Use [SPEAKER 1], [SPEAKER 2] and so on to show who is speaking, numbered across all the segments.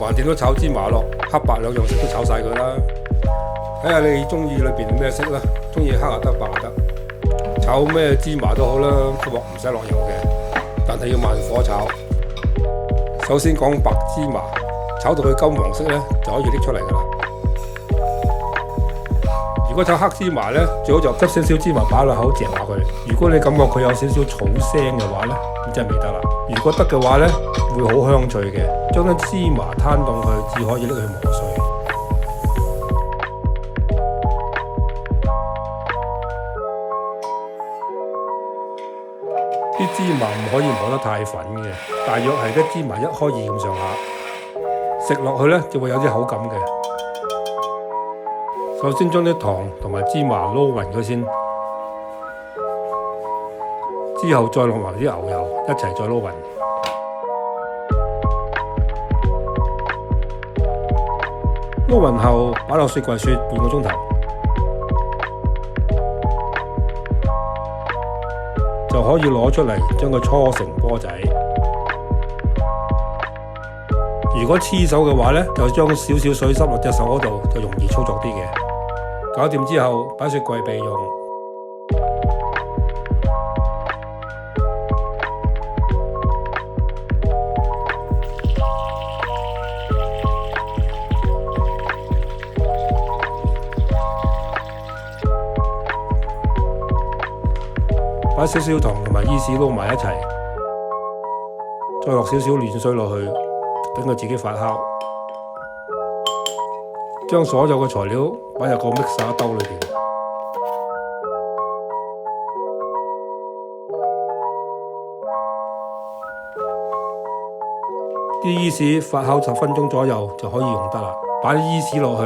[SPEAKER 1] 橫掂都炒芝麻咯，黑白兩樣色都炒晒佢啦。睇下你中意裏邊咩色啦，中意黑又得，白又得。炒咩芝麻都好啦，個鑊唔使落油嘅，但係要慢火炒。首先講白芝麻，炒到佢金黃色呢，就可以拎出嚟噶啦。如果炒黑芝麻呢，最好就執少少芝麻擺落口嚼下佢。如果你感覺佢有少少草腥嘅話呢，咁真係未得啦。如果得嘅話呢，會好香脆嘅。將啲芝麻攤凍佢，至可以拎去磨碎。啲芝麻唔可以磨得太粉嘅，大約係啲芝麻1開2咁上下，食落去呢就會有啲口感嘅。首先將啲糖同埋芝麻撈勻佢先，之後再落埋啲牛油一齊再撈勻。撈勻後擺落雪櫃雪半個鐘頭，就可以攞出嚟將佢搓成波仔。如果黐手嘅話呢，就將少少水濕落隻手嗰度，就容易操作啲嘅。搞掂之後擺雪櫃備用。擺少少糖同埋伊士撈埋一齊，再落少少暖水落去，等佢自己發酵。將所有嘅材料擺入個 mixer 兜裏邊。啲伊士發酵10分鐘左右就可以用得啦。擺啲伊士落去，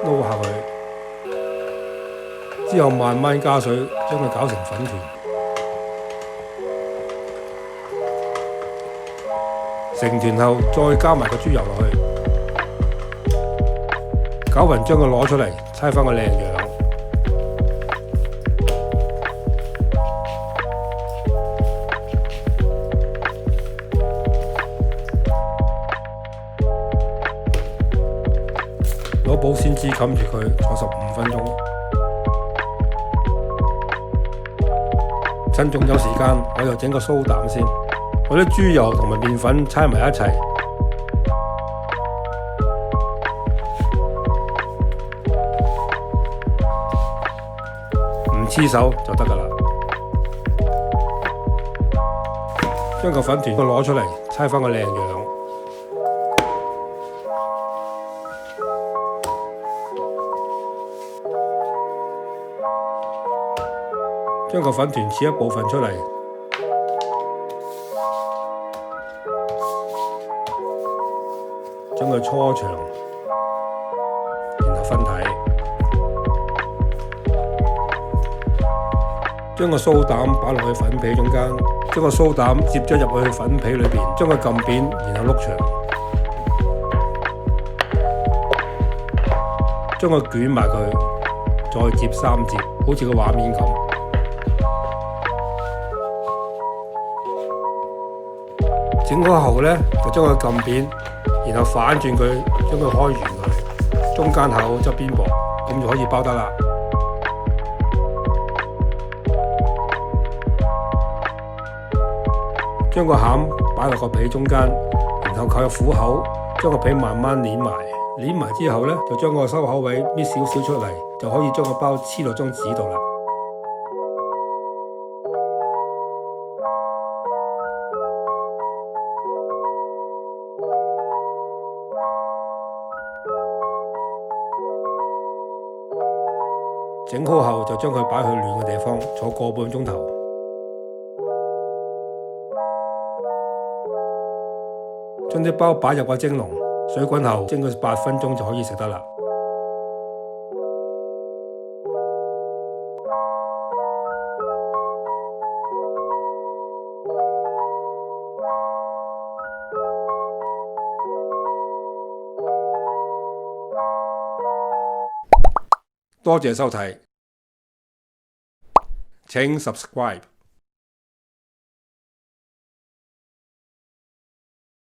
[SPEAKER 1] 撈下佢。之後慢慢加水，將佢攪成粉團。成團後，再加埋個豬油落去，攪勻將佢攞出嚟，搓返個靚樣。攞保鮮紙冚住佢，坐15分鐘。趁仲有時間，我又整個酥蛋先。我啲豬油同埋麵粉搓埋一齊，唔黐手就得㗎啦。將個粉團攞出嚟，搓返個靚樣。將個粉團切一部分出嚟，將佢搓長，然後分體。將個酥蛋擺落去粉皮中間，將個酥蛋接咗入去粉皮裏邊，將佢撳扁，然後碌長，將佢捲埋佢，再接3節，好似個畫面咁。整好後呢，就將佢撳扁，然後反轉佢，將佢開圓佢，中間厚側邊薄，咁就可以包得啦。將個餡擺落個皮中間，然後靠入虎口，將個皮慢慢攣埋。攣埋之後呢，就將個收口位搣少少出嚟，就可以將個包黐落張紙度啦。整好後就將佢擺去暖嘅地方坐個半鐘頭。將啲包擺入個蒸籠，水滾後蒸佢8分鐘就可以食得啦。多謝收睇，請 subscribe。